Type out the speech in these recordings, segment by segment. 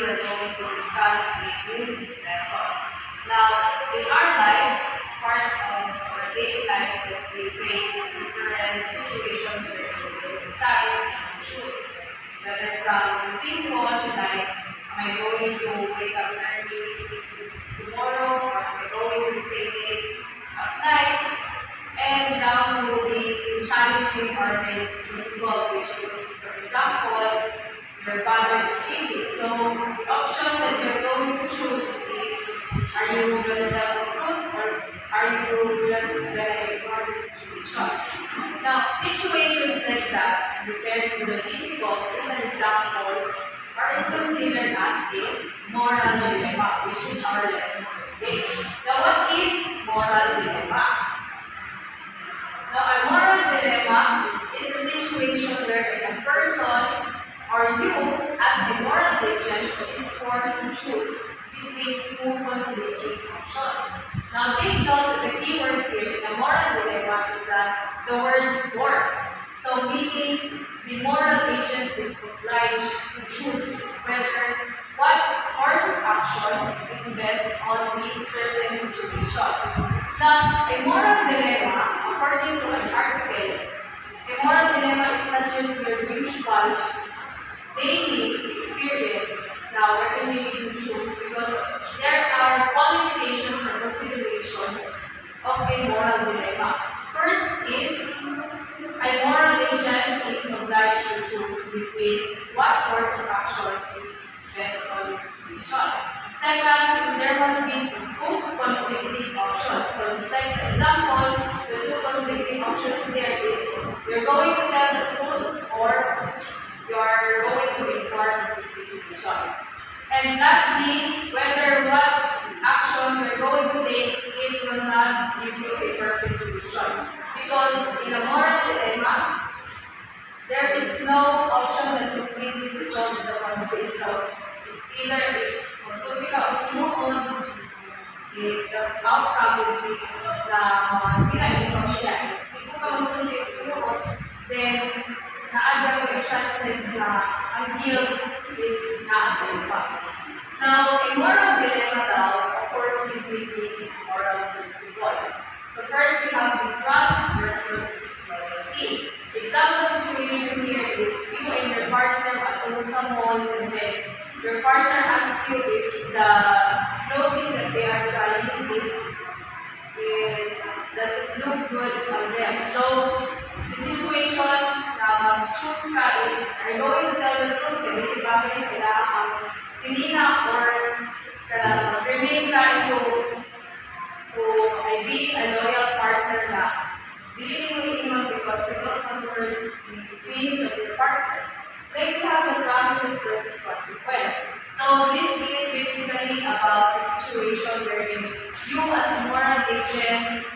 we're going to discuss a new lesson. Now, in our life, it's part of our daily life that we face different situations where we will decide and choose. Whether from the simple like, am I going to wake up early tomorrow, or am I going to stay late at night, and down to the challenging or the difficult, which is, for example, your father is cheating. So the option that you're going to choose is, are you going to tell the truth, or are you just going to ignore the situation? Now, situations like that, compared to the difficult, is an example, or is considered as a moral dilemma, which is our lesson today. Now, what is moral dilemma? Now, a moral dilemma is a situation where a person or you, as a moral agent, is forced to choose between two conflicting options. Now, take note that the key word here in a moral dilemma is that the word force. So, meaning the moral agent is obliged to choose whether what course of action is best on the certain situation. Now, a moral dilemma, according to an article, a moral dilemma is not just your usual daily experience now where you need to choose, because there are qualifications or considerations of a moral dilemma. First is, a moral agent is obliged to choose between what course of action is best on the situation. Second is, there must be two conflicting options. So, besides the example, the two conflicting options there is, you're going to tell the truth or you are going to ignore the situation. And lastly, whether what action you're going to take, it will not give you a perfect solution. Because in a moral dilemma, there is no option that completely resolves the conflict. So it's either if consulting ka option, the outcome will be na sila yung pamilya. If ka consulting option, then na-add yung chances na ang guilt is nasa iba. Now, a moral dilemma now, of course, between these moral principles. So first, we have the trust versus loyalty. Example situation here is you and your partner are doing someone, and then your partner asks you if the clothing that they are trying does it look good on them. So the situation choose ka is, are you going to tell the truth? Hindi ba may sila ang sinina or remain trying to be a loyal partner na believing mo iman because you don't control the feelings of your partner. Next, we have the promises versus consequence. So this is basically about the situation wherein you as a moral agent,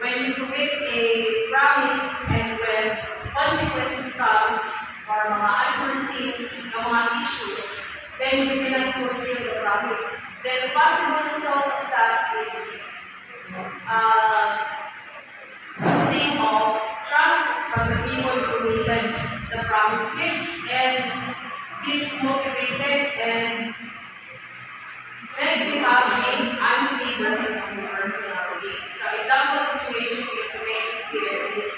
when you commit a promise and when consequences comes or mga unforeseen na mga issues, then you cannot fulfill the promise. Then the possible result of that is losing of trust from the people who committed the promise with, and dismotivated. And next we have the honesty versus impersonality. So example situation we can make here is,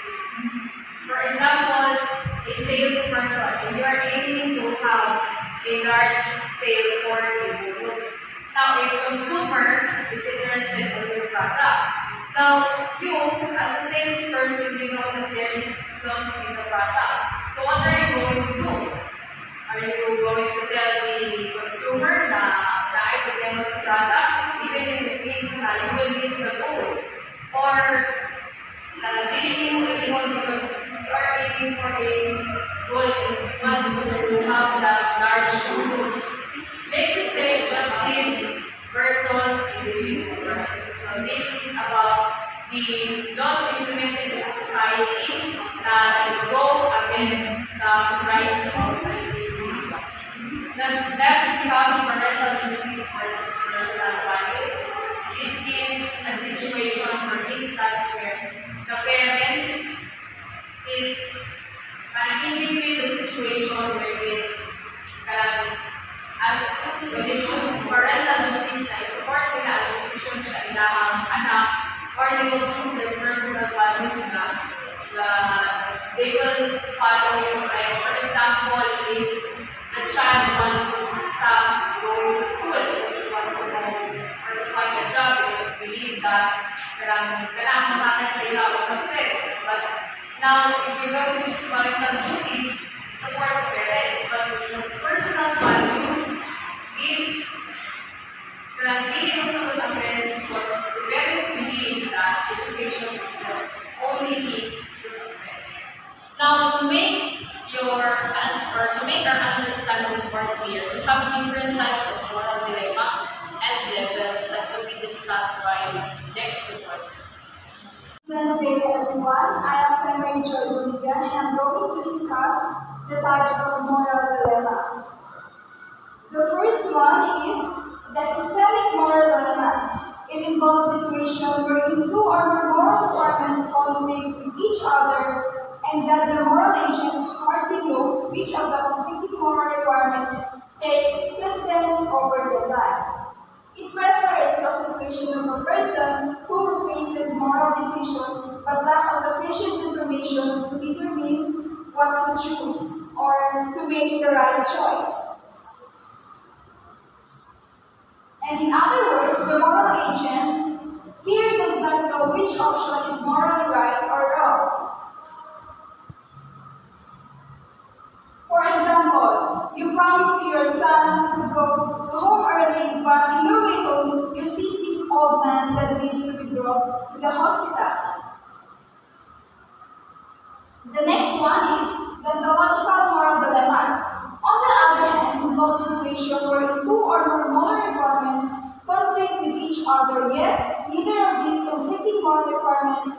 for example, a salesperson, and you are aiming to have a large sale for your goods. Now, a consumer is interested in your product. Now, you, as a salesperson, you know that there is flaws in the product. So, what are you going to do? Are you going to tell the consumer na ay problema sa product, even if it means na you will miss the goal? Or dili mo iwan because you are aiming for a goal and you want to have that large goals. Next is the justice versus individual rights. So this is about the laws implemented in society that go against the rights of the individual. Next we have parental duties versus personal values. This is a situation, for instance, where the parents is in between the situation wherein Now, if you go to parental duties, supports parents, but your personal values is continuous with the parents because the parents believe that education is the only key to success. Now, to make our understanding more clear, we have different types of moral dilemma and levels that will be discussed by next report. Good day everyone, I am Femray Joy Bolivian and I'm going to discuss the types of moral dilemma. The first one is the epistemic moral dilemmas. It involves situations wherein two or more moral requirements conflict with each other and that the moral agent hardly knows which of the conflicting moral requirements takes precedence over their life. It refers to a situation of a person who faces moral decision but lacks sufficient information to determine what to choose or to make the right choice. And in other words, the moral agent here does not know which option is morally right or wrong. For example, you promise to your son to go to home early, but in your way home, you see sick old man that needs to be brought to the hospital. The next one is the ontological moral dilemmas. On the other hand, involves situation where two or more moral requirements conflict with each other, yet neither of these conflicting moral requirements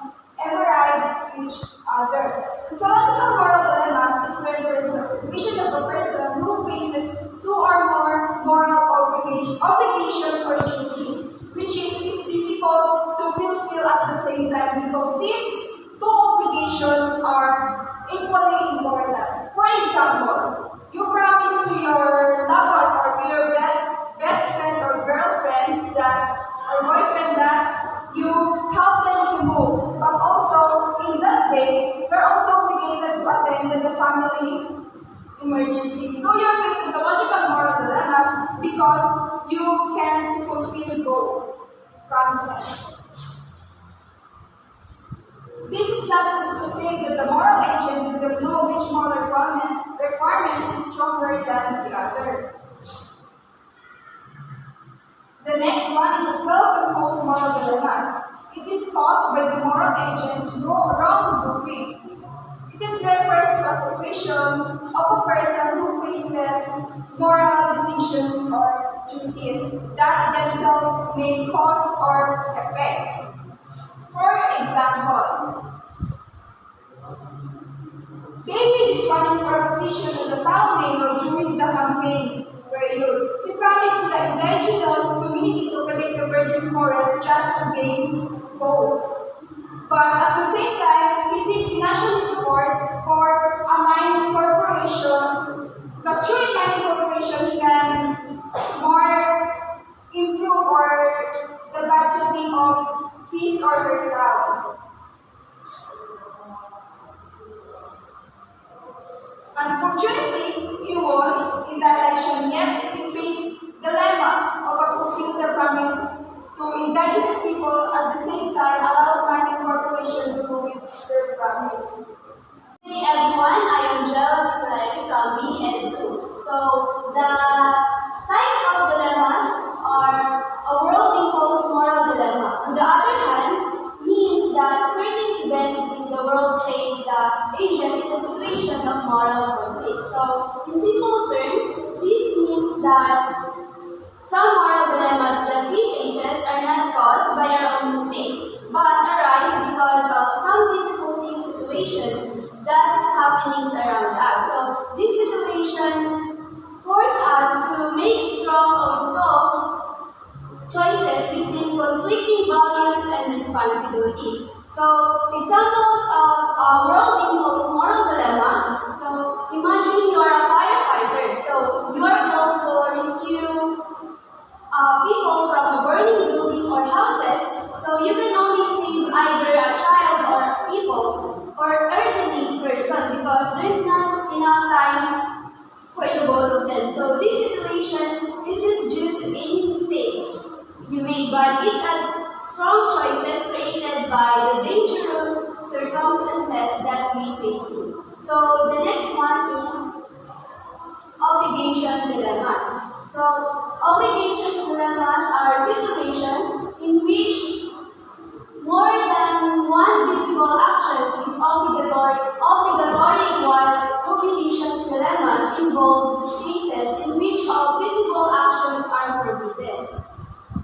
ever rights each other. Ontological moral dilemmas refers to a situation of a person who faces two or more moral obligations or duties, which is difficult to fulfill at the same time because since two obligations are equally important. For example, you promise to your loved ones or to your best friend or girlfriends that or boyfriend that you help them to move, but also in that day, you're also obligated to attend the family emergency. So you're facing ontological moral dilemmas because you can fulfill both promises. This is not to say that the moral agent doesn't know which moral requirement is stronger than the other. The next one is the self-imposed moral dilemmas. It is caused by the moral agent's wrong groupings. It is refers to a situation of a person who faces moral decisions or duties that themselves may cause or effect. For example, David is running for a position as a town mayor during the campaign period. He promised the indigenous community to protect the virgin forest just to gain votes. But at the same time, he seeks financial support for a mining corporation because through a mining corporation, he can more improve or the budgeting of his or her town. Unfortunately, he won in the election, yet he faced the dilemma of fulfilling the promise to indigenous people at the same time allows mining corporation to fulfill their promise. Hey everyone, I am Jel from BN2. So the types of dilemmas are a world-imposed moral dilemma. On the other hand, means that certain events in the world place the agent in a situation of moral conflict. So in simple terms, this means that some moral dilemmas that we faces are not caused by our own mistakes, but arise because of some difficulty situations that happenings around us. So these situations force us to make strong or tough choices between conflicting values and responsibilities. So examples of a world-imposed moral dilemma. So imagine you are a firefighter. So you are called to rescue people from a burning building or houses. So you can only save either a child or people or elderly person because there's not enough time for the both of them. So this situation isn't due to any mistakes you made, but it's a strong choices created by the dangerous circumstances choices that we face. So the next one is obligation dilemmas. So obligation dilemmas are situations in which more than one visible action is obligatory while prohibition dilemmas involve cases in which all visible actions are forbidden.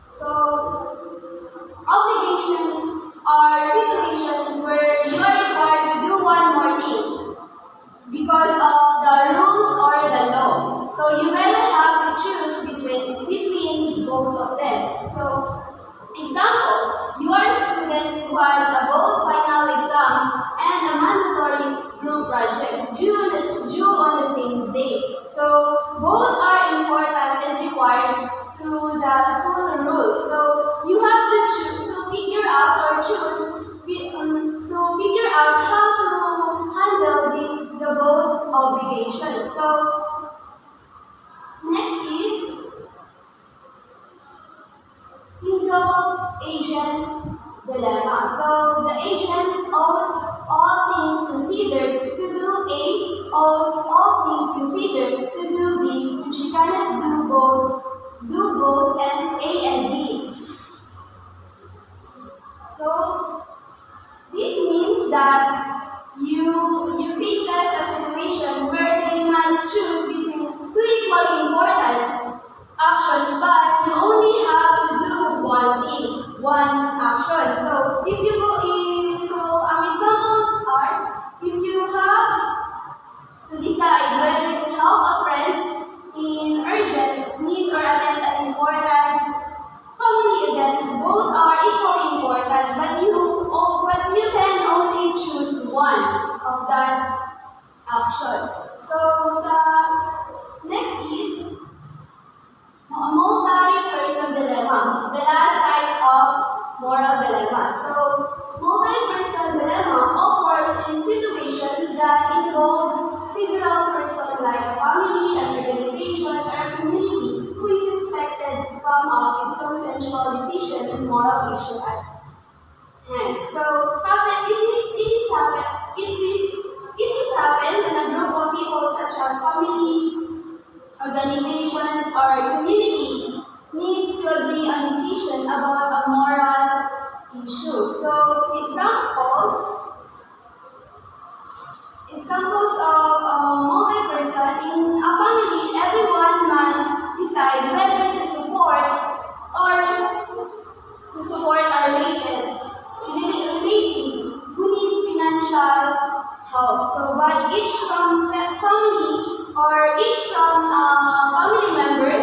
So obligations are situations where you are required to do one more thing because of the rules or the law. So you better have to choose between both of them. So examples, you are students who has a both final exam and a mandatory group project due on the same day. So both are important and required to the school rules. So you have to figure out or choose to figure out how to handle the both obligations. So next is single agent dilemma. So the agent owes all things considered to do A, or all things considered to do B, and she cannot do both and A and B. So this means that you faces a situation where they must choose between two equally important actions, but you only have to do one thing, one action. So examples are, if you have to decide whether to help a friend in urgent need or attend an important family event, both are equally important, but you can only choose one of that actions. So next is a multi-person dilemma, the last types of moral dilemma. So multi-person dilemma occurs in situations that involves several persons like a family, an organization, or a community who is expected to come up with consensual decision in moral issue at hand. So it is happened when a group of people such as family, organizations, or community needs to agree on decision about a moral issue. So examples of multi-person in a family, everyone must decide whether to support a relative who needs financial help. So but each from family member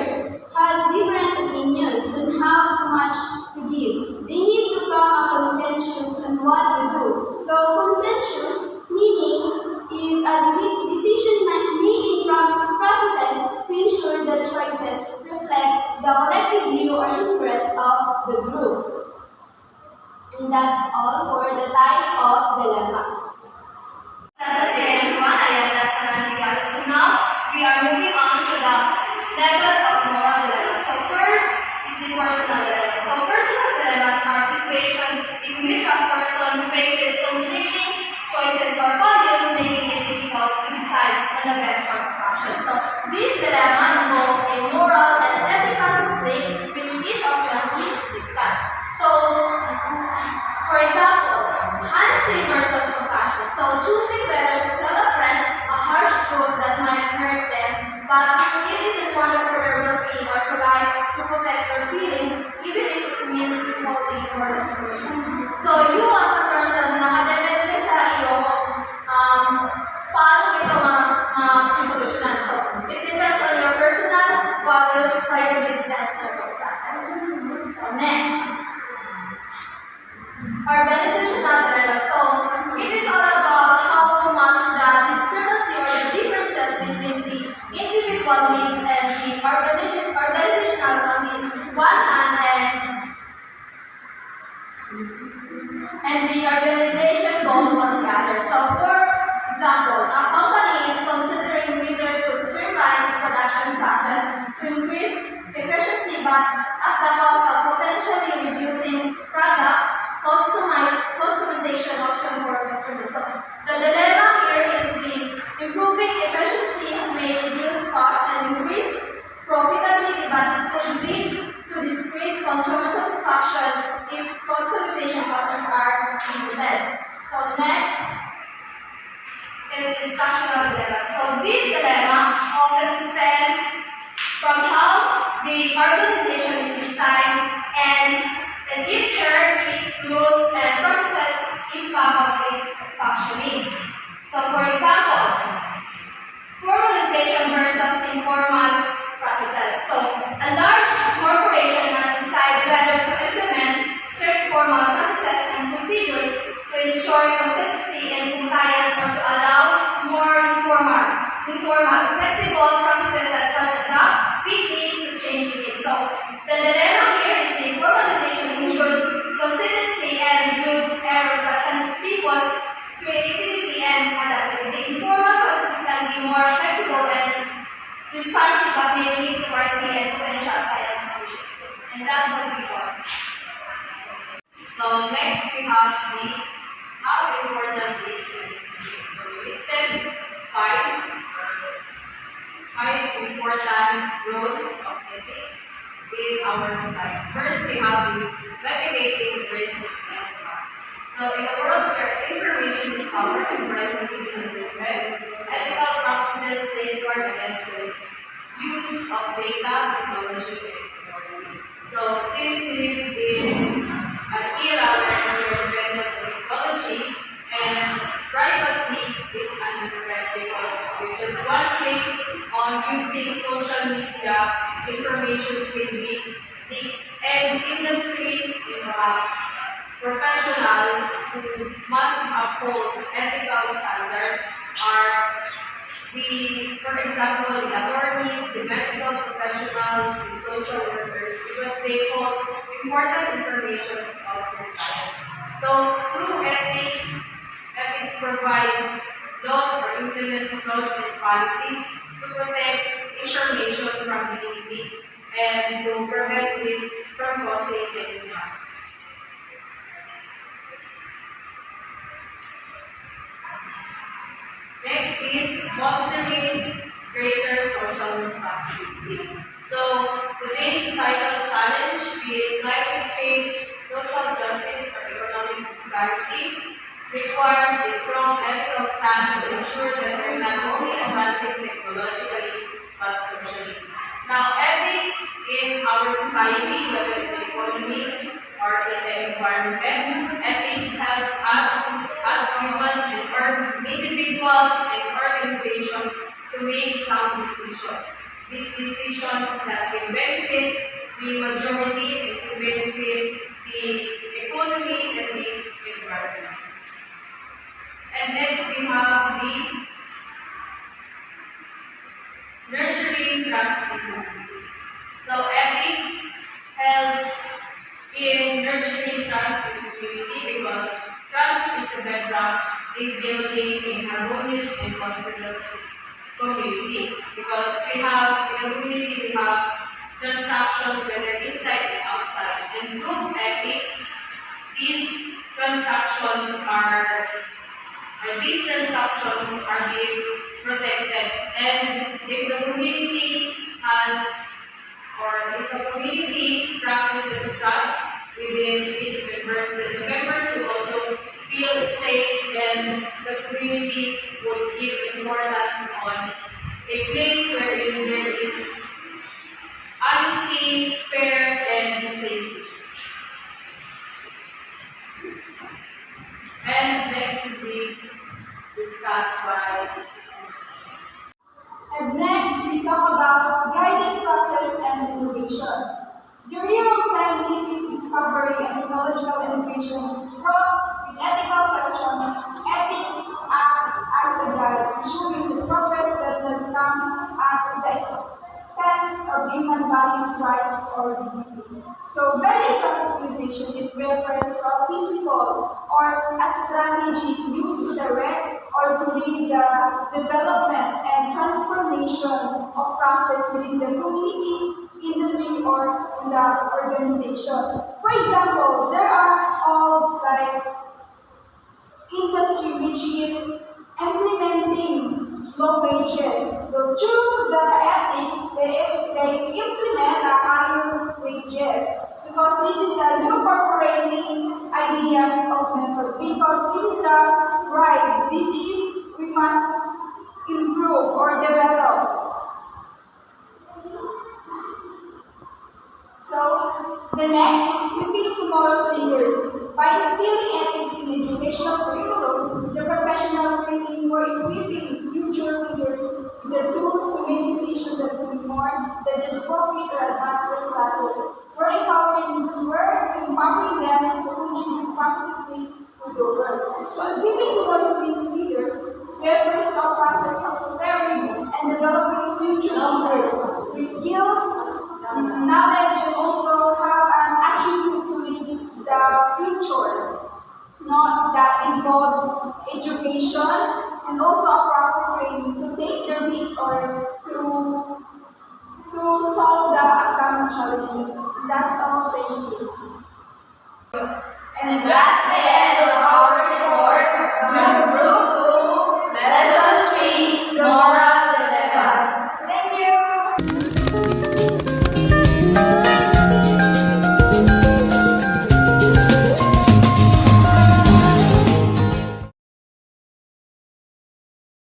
has different opinions on how much to give. They need to come a consensus on what to do. So consensus meaning is a decision-making processes to ensure that choices reflect the collective view or interest of the group. And that's all for the type of dilemmas. Everyone, I am Lasa. So now we are moving on to the levels of moral dilemmas. So first is the personal dilemmas. So personal dilemmas are situations in which a person faces conflicting choices or values, making it difficult to decide on the best course of action. So this dilemma involves a moral and ethical conflict which each option needs to decide. So for example, honesty versus compassion. So choosing whether to tell a friend a harsh truth that might hurt them, but it is important for their well-being, or to lie to protect their feelings, even if it means withholding important information. So you as a person, nakadepende sa iyo paano ito masosolusyonan. So it depends on your personal values, priorities, and circumstances. Next, organizational dilemma. So it is all about how to match the discrepancy or the differences between the individual needs and the organizational on the one hand and the organization goal on the other. So for example, a company is considering whether to streamline its production process to increase efficiency, but at the cost of potentially reducing product customization option for customers. So the from how the organization is designed and its hierarchy, rules, and processes impact of its functioning. So, for example, formalization versus informal processes. So, a large corporation must decide whether to implement strict formal processes and procedures to ensure consistency and compliance or to allow more informal, flexible practices that can adapt quickly to changing needs. So, the dilemma here is the formalization ensures consistency and reduce errors but can stifle creativity and adaptability. Informal processes can be more flexible and responsive but may lead to variety and potential bias solutions. And that would be all. So next we have the how important is chemistry. So we listed five important roles of ethics in our society. First, we have the mitigating risk and harm. So in a world where information is power and privacy is encrypted, ethical practices safeguard against the use of data, technology, and technology. So since we live in an era where we are dependent on technology and privacy is under threat because with just one click on using social media, information can be leaked. And industries, professionals who must uphold ethical standards are for example, the attorneys, the medical professionals, the social workers, because they hold important information of their clients. So through ethics provides laws or implements laws and policies to protect information from being leaked and to prevent it from causing any harm. Next is fostering greater social responsibility. So today's societal challenge, be it climate change, social justice, or economic disparity, requires a strong ethical stance to ensure that we're not only advancing technologically but socially. Now, ethics in our society, whether in the economy or in the environment, ethics helps us as humans and individuals and organizations to make sound decisions. These decisions that can benefit the majority and can benefit the economy and the environment. And next we have the nurturing trust in communities. So ethics helps in nurturing trust in community because trust is the bedrock in building a harmonious and prosperous community. Because in a community we have transactions whether inside and outside. And through ethics, these transactions are being protected. And if the community practices trust within its members, then the members will also feel safe, and the community would give importance on a place wherein there is honesty, fair, and safety. And next will be discussed by Ms. And next, we talk about guided process and innovation. The realm of scientific discovery and technological innovation is fraught with ethical questions. Ethics act as a guide, ensuring the progress that has come at the expense of human values, rights, or dignity. So, guided process innovation, it refers to a principle or a strategies used to direct or to lead the development and transformation of process within the community, industry, or in the organization. For example, there are all like industry which is implementing low wages. So through the ethics, they implement a higher wages because this is the new incorporating ideas of method. Because this is the right. We must improve or develop. The next is equipping tomorrow's leaders. By instilling ethics in the educational curriculum, the professional training, we're equipping future leaders with the tools to make decisions that will be more than just profit or advance their status. We're empowering them to contribute positively to the world. So equipping tomorrow's leaders, we have first a process of preparing and developing future leaders with skills, knowledge, and also have an attribute to lead the future. Not that involves education and also a proper training to take the risk or to solve the upcoming challenges. That's all. Thank you.